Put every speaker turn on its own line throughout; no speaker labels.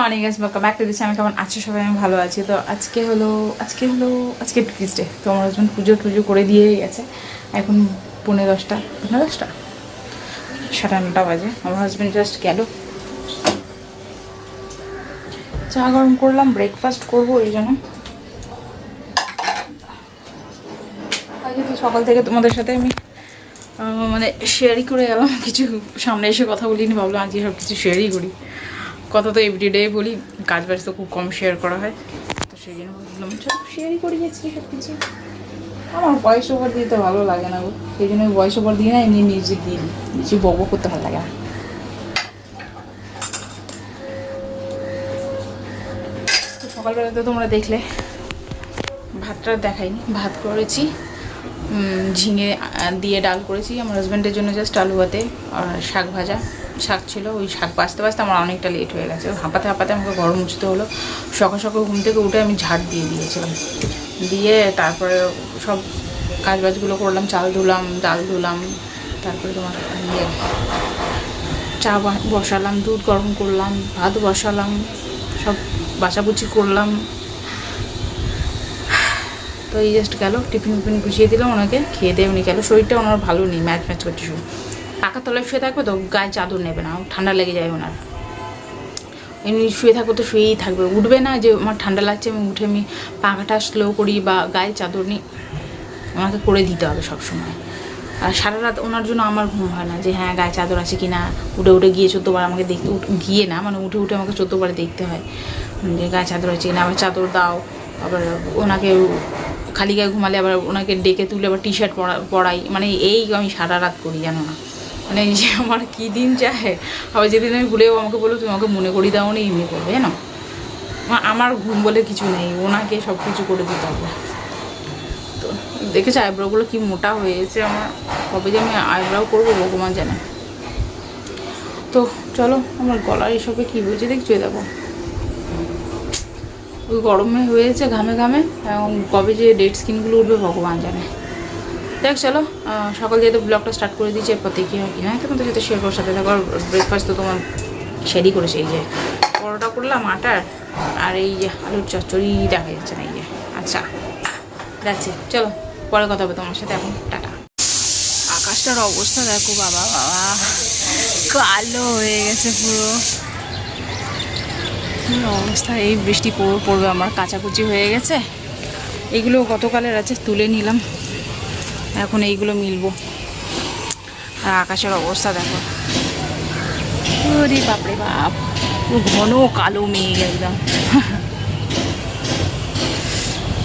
Morning guys, welcome back to this. আমি কেমন আছি সবাই? আমি ভালো আছি। তো আজকে টিউসডে। তো আমার হাজব্যান্ড পুজো করে দিয়েই গেছে। এখন 10:30 9:30 বাজে। আমার হাজব্যান্ড জাস্ট গেল, চা গরম করলাম, ব্রেকফাস্ট করবো এই জন্য। সকাল থেকে তোমাদের সাথে আমি মানে শেয়ারই করে গেলাম, কিছু সামনে এসে কথা বলিনি, ভাবলাম আজকে সব কিছু শেয়ারই করি। কথা তো এভরিডে বলি, কাজ বাজ তো খুব কম শেয়ার করা হয়, তো সেই জন্য ভাবলাম সব শেয়ারই করে গেছি সব কিছু। আমার ভয়েস ওভার দিতে ভালো লাগে না গো, সেই জন্য ভয়েস ওভার দিয়ে না এমনি মিউজিক দিয়ে দিই, বেশি বকবো করতে ভালো লাগে না। তো সকালবেলা তো তোমরা দেখলে, ভাতটা দেখাইনি, ভাত করেছি, ঝিঙে দিয়ে ডাল করেছি। আমার হাজব্যান্ডের জন্য জাস্ট আলু ভাতে আর শাক ভাজা। শাক ছিল, ওই শাক বাঁচতে বাঁচতে আমার অনেকটা লেট হয়ে গেছে। হাঁপাতে হাঁপাতে আমাকে ঘর মুছতে হলো। সকাল সকাল ঘুম থেকে উঠে আমি ঝাড় দিয়ে দিয়েছিলাম, দিয়ে তারপরে সব কাজ বাজগুলো করলাম, চাল ধুলাম, ডাল ধুলাম, তারপরে তোমার চা বসালাম, দুধ গরম করলাম, ভাত বসালাম, সব বাছাবুচি করলাম। তো এই জাস্ট গেল, টিফিন গুছিয়ে দিলাম ওনাকে, খেয়ে দিয়ে উনি গেল। শরীরটা ওনার ভালো নেই, ম্যাচ করছে শুধু। পাকার তলায় শুয়ে থাকবে তো গায়ে চাদর নেবে না, ঠান্ডা লেগে যায় ওনার। এমনি শুয়ে থাকবে তো শুয়েই থাকবে, উঠবে না যে আমার ঠান্ডা লাগছে আমি উঠে আমি পাখাটা স্লো করি বা গায়ে চাদর নিই, ওনাকে করে দিতে হবে সবসময়। আর সারা রাত ওনার জন্য আমার ঘুম হয় না, যে হ্যাঁ গায়ে চাদর আছে কি না, উঠে গিয়ে 14বার আমাকে দেখতে, গিয়ে না মানে উঠে আমাকে 14বার দেখতে হয় যে গায়ে চাদর আছে কিনা। আবার চাদর দাও, আবার ওনাকে খালি গায়ে ঘুমালে আবার ওনাকে ডেকে তুলে আবার টি শার্ট পরাই, মানে এই আমি সারা রাত করি, জানো না মানে যে আমার কী দিন চায়। আবার যেদিন আমি ভুলেও আমাকে বলো তুমি আমাকে মনে করিয়ে দাও নি, এমনি করবে জানো। আমার ঘুম বলে কিছু নেই, ওনাকে সব কিছু করে দিতে হবে। তো দেখেছো আইব্রোগুলো কি মোটা হয়েছে আমার, কবে যে আমি আইব্রো করবো ভগবান জানে। তো চলো, আমার গলার এসবে কী হয়েছে দেখছো, দেখো ওই গরমে হয়েছে ঘামে ঘামে, এবং কবে যে ডেড স্কিনগুলো উঠবে ভগবান জানে। দেখ চলো, সকাল যেহেতু ব্লগটা স্টার্ট করে দিয়েছি, এরপর দেখি হয় কি না, তোমাদের সাথে শেয়ার করার সাথে থাকো। ব্রেকফাস্ট তো তোমার শেয়ারই করেছে, এই যে পরোটা করলাম আটার, আর এই যে আলুর চচ্চড়ি দেখা যাচ্ছে না, এই যে আচ্ছা যাচ্ছে। চলো পরে কথা হবে তোমার সাথে, এখন টাটা। আকাশটার অবস্থা দেখো বাবা, বাবা কালো হয়ে গেছে পুরো অবস্থা। এই বৃষ্টি পড়বে, আমার কাচাকুচি হয়ে গেছে, এগুলো গতকালের আছে তুলে নিলাম, এখন এইগুলো মিলবো। আর আকাশের অবস্থা দেখো, ওরে বাপরে বাপ, ঘন কালো মেঘ একদম।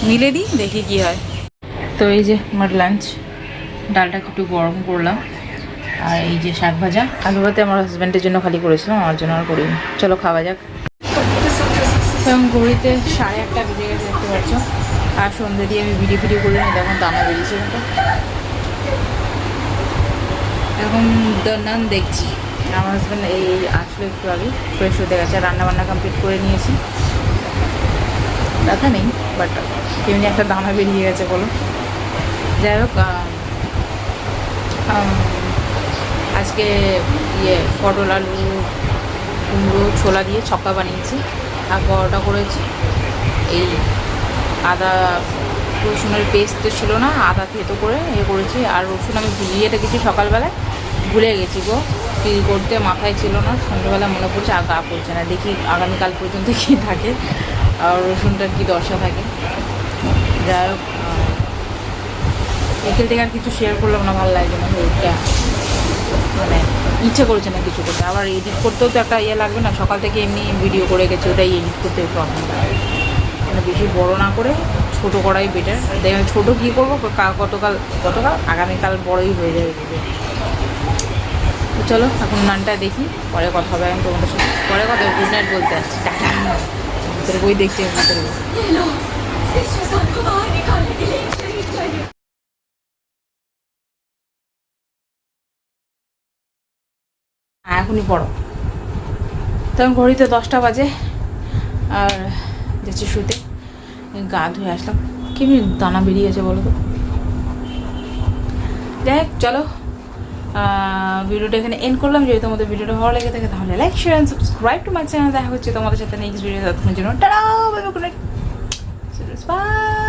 মিলে দিই, দেখি কি হয়। তো এই যে আমার লাঞ্চ, ডালটাকে একটু গরম করলাম, আর এই যে শাক ভাজা, আলু ভাতে আমার হাজব্যান্ডের জন্য খালি করেছিলাম, আমার জন্য আর করিনি। চলো খাওয়া যাক। এবং ঘড়িতে 1:30 বেজে গেছে দেখতে পাচ্ছ। আর সন্ধ্যে দিয়ে আমি ভিডিও করে নিই, তখন দানা বেরিয়েছে কিন্তু। এখন নান দেখছি। আমার হাজব্যান্ড এই আসলে একটু আগে ফ্রেশ হতে গেছে, রান্নাবান্না কমপ্লিট করে নিয়েছি, ব্যথা নেই, বাট কেমনি একটা দানা বেরিয়ে গেছে বলো। যাই হোক, আজকে পটল আলু কুমড়ো ছোলা দিয়ে ছক্কা বানিয়েছি, আর পরোটা করেছি। এই আদা রসুনের পেস্ট তো ছিল না, আদা থেতো করে করেছি। আর রসুন আমি ভিজিয়ে রেখেছি সকালবেলায়, ভুলে গেছি গো, ফিল করতে মাথায় ছিল না, সন্ধ্যাবেলা মনে পড়ছে, আর গা পড়ছে না। দেখি আগামীকাল পর্যন্ত কী থাকে, আর রসুনটার কী দশা থাকে। যাই হোক, বিকেল থেকে আর কিছু শেয়ার করলাম না, ভালো লাগছে না, ওইটা মানে ইচ্ছে করছে না কিছু করতে। আবার এডিট করতেও তো একটা লাগবে না, সকাল থেকে এমনি ভিডিও করে গেছে, ওটাই এডিট করতে প্রবলেম, মানে বেশি বড় না করে ছোটো করাই বেটার। দেখবেন ছোটো কী করবো, গতকাল আগামীকাল বড়ই হয়ে যাবে ভিডিও। তো চলো এখন নানটা দেখি, পরে কথা হবে। আমি তোমাদের সাথে পরে কথা, গুড নাইট বলতে আসছি, টাটা। ভিতরে বই দেখছি, ভিতরে এখনই পড়ো। তখন ঘড়িতে 10টা বাজে, আর যাচ্ছি শুতে। গা ধুয়ে আসলাম, কি দানা বেরিয়ে গেছে বলো তো। যাই হোক চলো, ভিডিওটা এখানে এন্ড করলাম। যদি তোমাদের ভিডিওটা ভালো লেগে থাকে তাহলে like share and subscribe to my channel. দেখা হচ্ছে তোমাদের সাথে নেক্সট ভিডিও, ততক্ষণের জন্য tata, bye bye, good night, by.